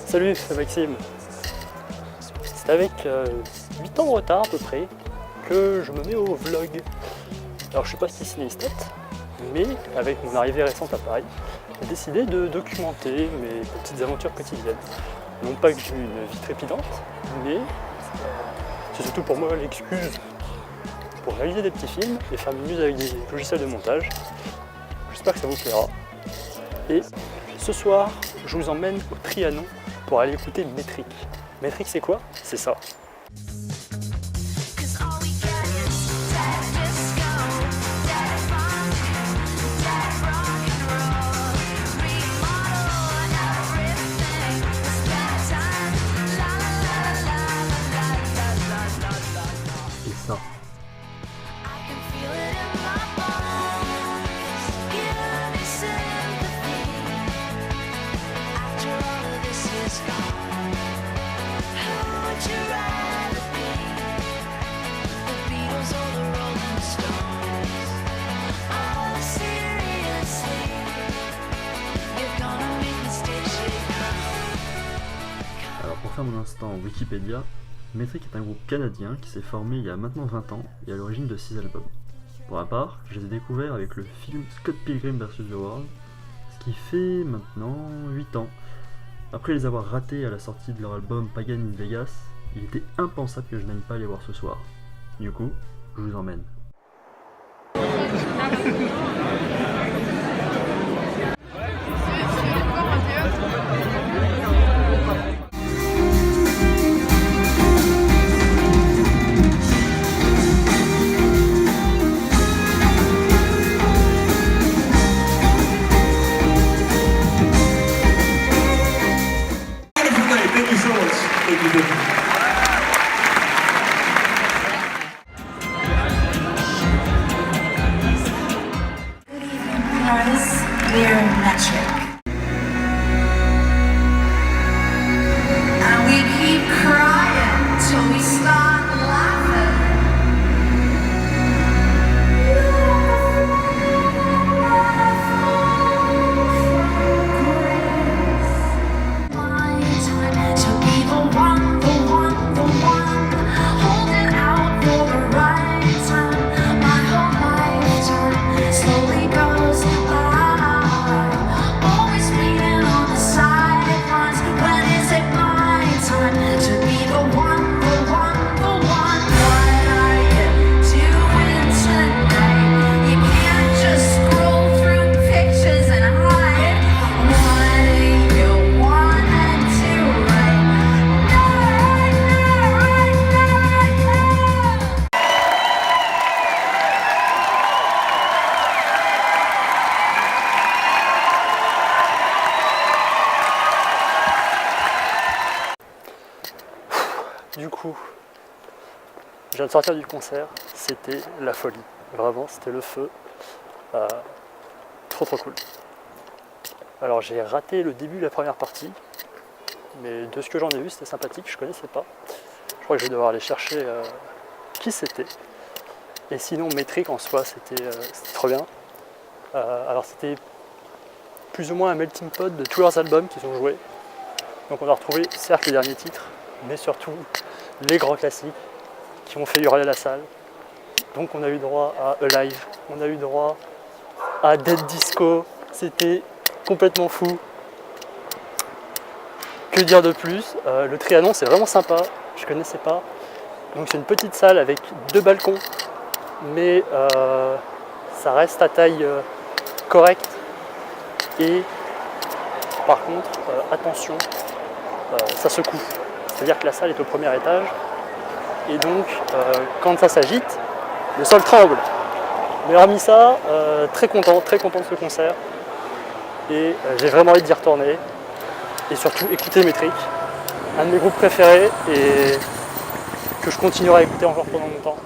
Salut, c'est Maxime. C'est avec 8 ans de retard à peu près que je me mets au vlog. Alors je suis pas si cinéaste, mais avec mon arrivée récente à Paris, j'ai décidé de documenter mes petites aventures quotidiennes. Non pas que j'ai une vie trépidante, mais c'est surtout pour moi l'excuse pour réaliser des petits films et faire mieux avec des logiciels de montage. J'espère que ça vous plaira. Et ce soir, je vous emmène au Trianon pour aller écouter Métrique. Métrique, c'est quoi? C'est ça. Et ça. Alors pour faire mon instant Wikipédia, Métrique est un groupe canadien qui s'est formé il y a maintenant 20 ans et à l'origine de 6 albums. Pour ma part, je les ai découverts avec le film Scott Pilgrim vs The World, ce qui fait maintenant 8 ans. Après les avoir ratés à la sortie de leur album Pagan in Vegas, il était impensable que je n'aille pas les voir ce soir. Du coup, je vous emmène. We're metric. And we keep crying till we start laughing. My time to be the one, holding out for the right time. My whole lifetime slowly goes by. Du coup, je viens de sortir du concert, c'était la folie. Vraiment, c'était le feu. Trop cool. Alors j'ai raté le début de la première partie, mais de ce que j'en ai vu, c'était sympathique, je connaissais pas. Je crois que je vais devoir aller chercher qui c'était. Et sinon, Métrique en soi, c'était trop bien. Alors c'était plus ou moins un melting pot de tous leurs albums qu'ils ont joués. Donc on a retrouvé certes les derniers titres, mais surtout les grands classiques qui ont fait hurler la salle. Donc on a eu droit à Alive, on a eu droit à Dead Disco, c'était complètement fou. Que dire de plus? Le Trianon c'est vraiment sympa, je connaissais pas. Donc c'est une petite salle avec 2 balcons, mais ça reste à taille correcte. Et par contre, attention, ça secoue. C'est-à-dire que la salle est au premier étage, et donc quand ça s'agite, le sol tremble. Mais hormis ça, très content de ce concert, et j'ai vraiment envie d'y retourner, et surtout écouter Métrique, un de mes groupes préférés, et que je continuerai à écouter encore pendant longtemps.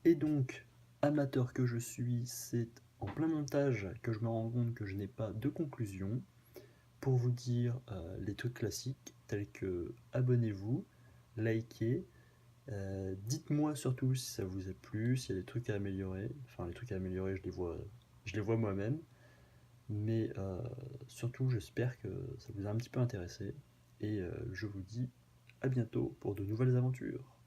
Et donc, amateur que je suis, c'est en plein montage que je me rends compte que je n'ai pas de conclusion. Pour vous dire les trucs classiques tels que abonnez-vous, likez, dites-moi surtout si ça vous a plu, s'il y a des trucs à améliorer. Enfin les trucs à améliorer je les vois moi-même. Mais surtout, j'espère que ça vous a un petit peu intéressé. Et je vous dis à bientôt pour de nouvelles aventures.